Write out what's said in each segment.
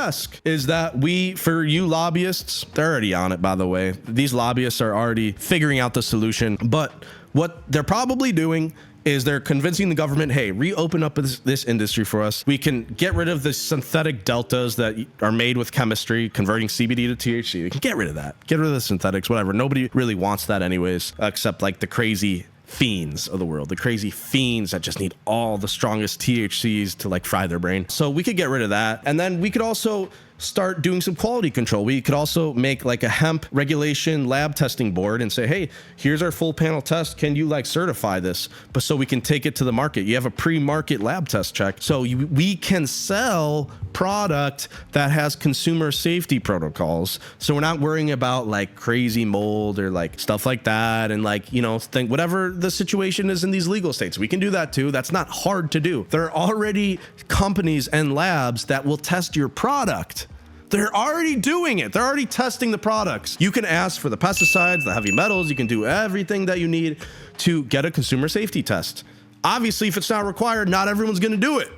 ask is that for you lobbyists, they're already on it, by the way. These lobbyists are already figuring out the solution, but what they're probably doing is they're convincing the government, hey, reopen up this industry for us. We can get rid of the synthetic deltas that are made with chemistry, converting CBD to THC. We can get rid of that. Get rid of the synthetics, whatever. Nobody really wants that anyways, except like the crazy fiends of the world, the crazy fiends that just need all the strongest THCs to like fry their brain. So we could get rid of that. And then we could also start doing some quality control. We could also make like a hemp regulation lab testing board and say, hey, here's our full panel test. Can you like certify this? But so we can take it to the market. You have a pre-market lab test check. So we can sell product that has consumer safety protocols. So we're not worrying about like crazy mold or like stuff like that. And like, you know, think whatever the situation is in these legal states, we can do that too. That's not hard to do. There are already companies and labs that will test your product. They're already doing it. They're already testing the products. You can ask for the pesticides, the heavy metals. You can do everything that you need to get a consumer safety test. Obviously, if it's not required, not everyone's going to do it.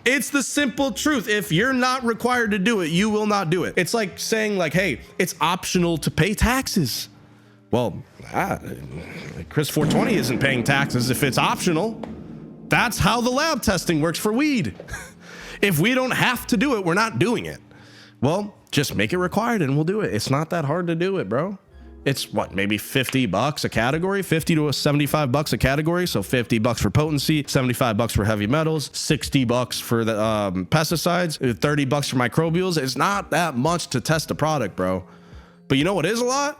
It's the simple truth. If you're not required to do it, you will not do it. It's like saying like, hey, it's optional to pay taxes. Well, Chris 420 isn't paying taxes if it's optional. That's how the lab testing works for weed. If we don't have to do it, we're not doing it. Well, just make it required and we'll do it. It's not that hard to do it, bro. It's what, maybe $50 a category, 50 to $75 a category. So $50 for potency, $75 for heavy metals, $60 for the pesticides, $30 for microbials. It's not that much to test a product, bro. But you know what is a lot?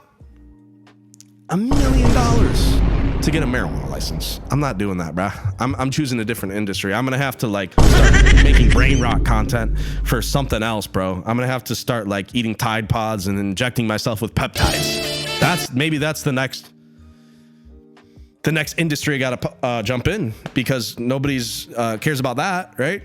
$1 million to get a marijuana license. I'm not doing that, bro. I'm choosing a different industry. I'm gonna have to like start making brain rot content for something else, bro. I'm gonna have to start like eating Tide Pods and injecting myself with peptides. That's the next industry I gotta jump in, because nobody's cares about that, right?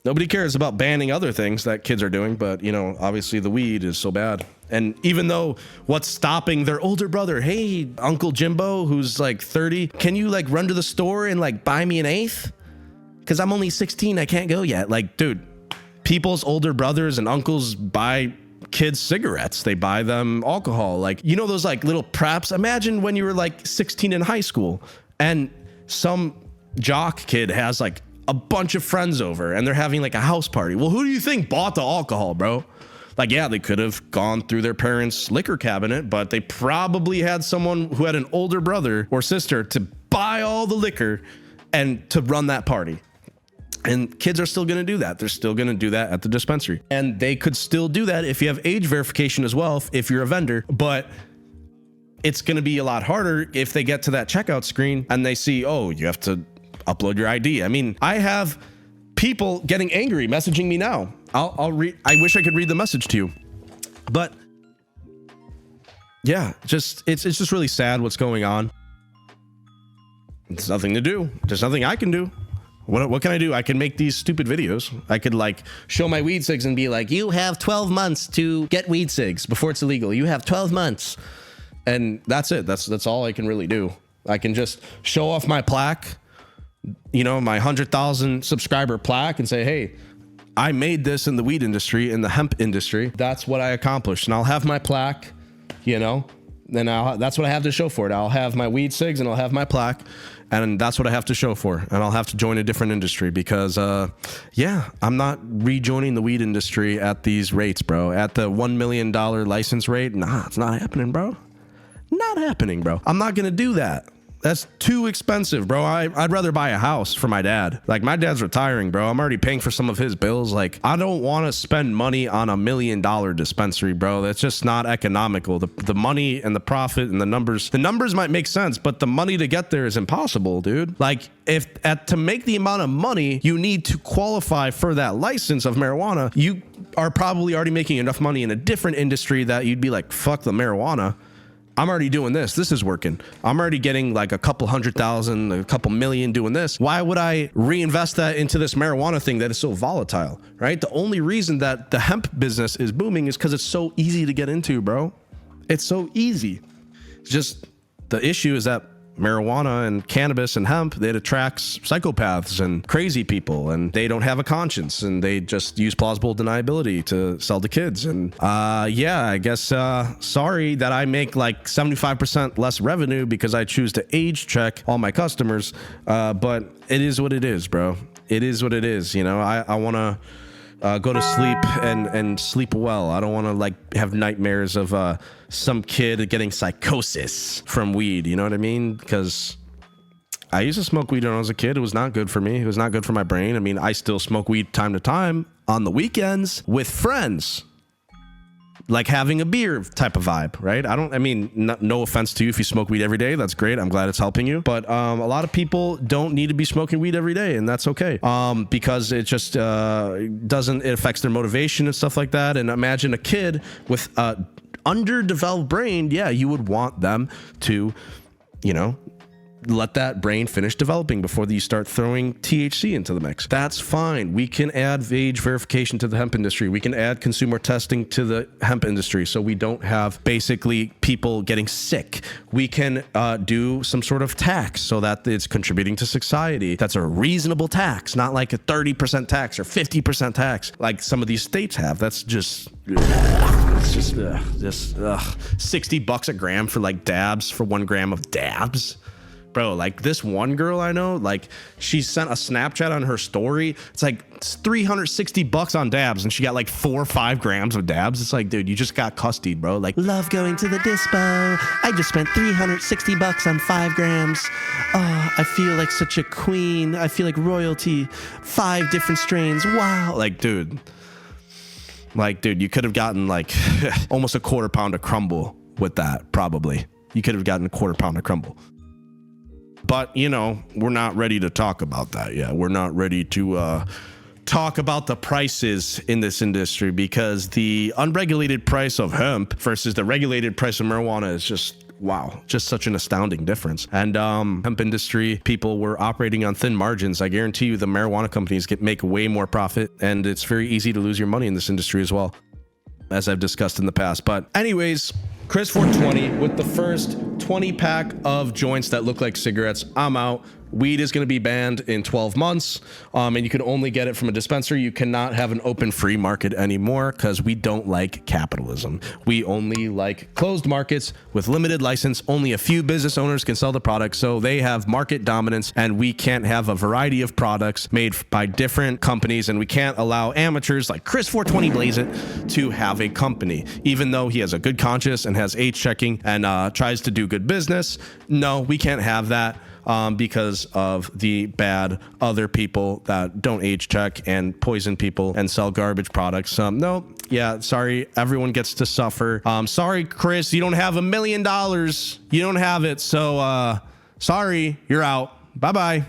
Nobody cares about banning other things that kids are doing, but you know, obviously the weed is so bad. And even though what's stopping their older brother, hey, Uncle Jimbo, who's like 30, can you like run to the store and like buy me an eighth? Because I'm only 16, I can't go yet. Like, dude, people's older brothers and uncles buy kids cigarettes. They buy them alcohol. Like, you know, those like little preps. Imagine when you were like 16 in high school and some jock kid has like a bunch of friends over and they're having like a house party. Well, who do you think bought the alcohol, bro? Like, yeah, they could have gone through their parents' liquor cabinet, but they probably had someone who had an older brother or sister to buy all the liquor and to run that party. And kids are still going to do that. They're still going to do that at the dispensary. And they could still do that if you have age verification as well, if you're a vendor. But it's going to be a lot harder if they get to that checkout screen and they see, oh, you have to upload your ID. I mean, I have people getting angry messaging me now. I'll read. I wish I could read the message to you, but yeah, it's just really sad what's going on. It's nothing to do. There's nothing I can do. What can I do? I can make these stupid videos. I could like show my weed cigs and be like, you have 12 months to get weed cigs before it's illegal. You have 12 months. And that's it. That's all I can really do. I can just show off my plaque, you know, my 100,000 subscriber plaque, and say, hey, I made this in the weed industry, in the hemp industry. That's what I accomplished. And I'll have my plaque, you know, then that's what I have to show for it. I'll have my weed cigs and I'll have my plaque, and that's what I have to show for. And I'll have to join a different industry because, yeah, I'm not rejoining the weed industry at these rates, bro. At the $1 million license rate. Nah, it's not happening, bro. Not happening, bro. I'm not going to do that. That's too expensive, bro. I'd rather buy a house for my dad. Like, my dad's retiring, bro. I'm already paying for some of his bills. Like, I don't want to spend money on $1 million dispensary, bro. That's just not economical. The money and the profit and the numbers might make sense, but the money to get there is impossible, dude. Like, to make the amount of money you need to qualify for that license of marijuana, you are probably already making enough money in a different industry that you'd be like, fuck the marijuana. I'm already doing this. This is working. I'm already getting like a couple 100,000, a couple million doing this. Why would I reinvest that into this marijuana thing that is so volatile, right? The only reason that the hemp business is booming is because it's so easy to get into, bro. It's so easy. It's just the issue is that marijuana and cannabis and hemp, it attracts psychopaths and crazy people, and they don't have a conscience, and they just use plausible deniability to sell to kids. And yeah, I guess sorry that I make like 75% less revenue because I choose to age check all my customers, but it is what it is, bro. It is what it is. You know, I want to go to sleep and sleep well. I don't want to like have nightmares of some kid getting psychosis from weed. You know what I mean? Because I used to smoke weed when I was a kid. It was not good for me. It was not good for my brain. I mean, I still smoke weed time to time on the weekends with friends. Like having a beer type of vibe, right? No offense to you if you smoke weed every day. That's great. I'm glad it's helping you. But a lot of people don't need to be smoking weed every day, and that's okay. Because it just it affects their motivation and stuff like that. And imagine a kid with a underdeveloped brain. Yeah, you would want them to, you know, let that brain finish developing before you start throwing THC into the mix. That's fine. We can add age verification to the hemp industry. We can add consumer testing to the hemp industry so we don't have basically people getting sick. We can do some sort of tax so that it's contributing to society. That's a reasonable tax, not like a 30% tax or 50% tax like some of these states have. That's just... It's just $60 a gram for like dabs, for 1 gram of dabs. Bro, like this one girl I know, like she sent a Snapchat on her story. It's like $360 on dabs, and she got like 4 or 5 grams of dabs. It's like, dude, you just got custied, bro. Like, love going to the dispo. I just spent $360 on 5 grams. Oh, I feel like such a queen. I feel like royalty. 5 different strains. Wow. Like, dude, you could have gotten like almost a quarter pound of crumble with that, probably. You could have gotten a quarter pound of crumble. But, you know, we're not ready to talk about that yet. We're not ready to talk about the prices in this industry, because the unregulated price of hemp versus the regulated price of marijuana is just, wow, just such an astounding difference. And hemp industry people were operating on thin margins. I guarantee you the marijuana companies make way more profit, and it's very easy to lose your money in this industry as well, as I've discussed in the past. But anyways, Chris 420 with the first 20 pack of joints that look like cigarettes. I'm out. Weed is going to be banned in 12 months, and you can only get it from a dispensary. You cannot have an open free market anymore because we don't like capitalism. We only like closed markets with limited license. Only a few business owners can sell the product, so they have market dominance, and we can't have a variety of products made by different companies, and we can't allow amateurs like Chris 420 Blaze It to have a company, even though he has a good conscience and has age checking and tries to do good business. No, we can't have that. Because of the bad other people that don't age check and poison people and sell garbage products. No, yeah, sorry, everyone gets to suffer. Sorry, Chris, you don't have $1 million. You don't have it. So, sorry, you're out. Bye-bye.